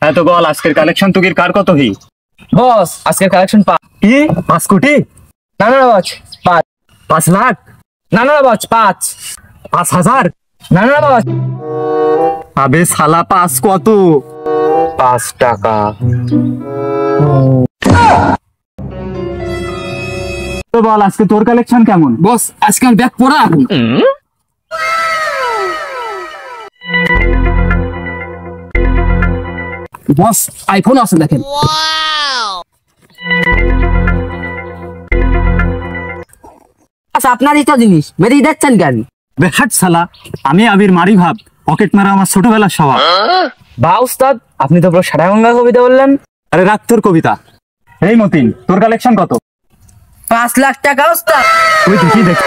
হ্যাঁ তো বল আজকের কালেকশন তুকির কার কত হি? বস আজকের কালেকশন কি 5 কোটি? না না বস 5 5 লাখ? না না বস 5,000? না না বস আবে শালা 5 কত? 5 টাকা। তো বল আজকে তোর কালেকশন কেমন? বস আজকাল ব্যাগ পড়া বস আইফোন আছে দেখেন। আচ্ছা আপনারই তো জিনিস বেরিয়ে যাচ্ছেন কেন? বেহাট শালা, আমি আবির মারি ভাব, পকেট মারা আমার ছোটবেলার স্বভাব। বা উস্তাদ আপনি তো পুরো সারাগঙ্গা কবিতা বললেন। আরে রাখ তোর কবিতা। এই মতিন তোর কালেকশন কত? 5 লাখ টাকা উস্তাদ। ওই দেখি দেখ।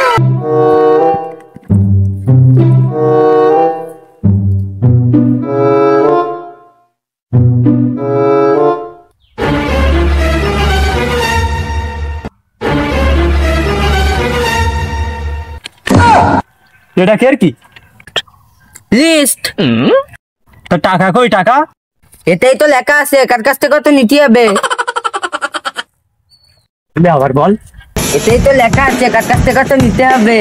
এটা কে কি? লিস্ট। তো টাকা কই টাকা? এটাই তো লেখা আছে কার কাছ থেকে কত নিতে হবে। আবার বল। এটাই তো লেখা আছে কার কাছ থেকে কত নিতে হবে।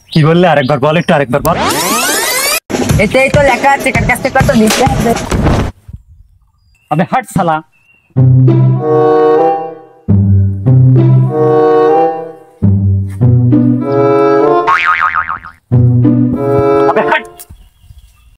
কি বললে আরেকবার বল, একটু আরেকবার বল। এটাই তো লেখা আছে কার কাছ থেকে কত নিতে হবে। আবে হাট শালা।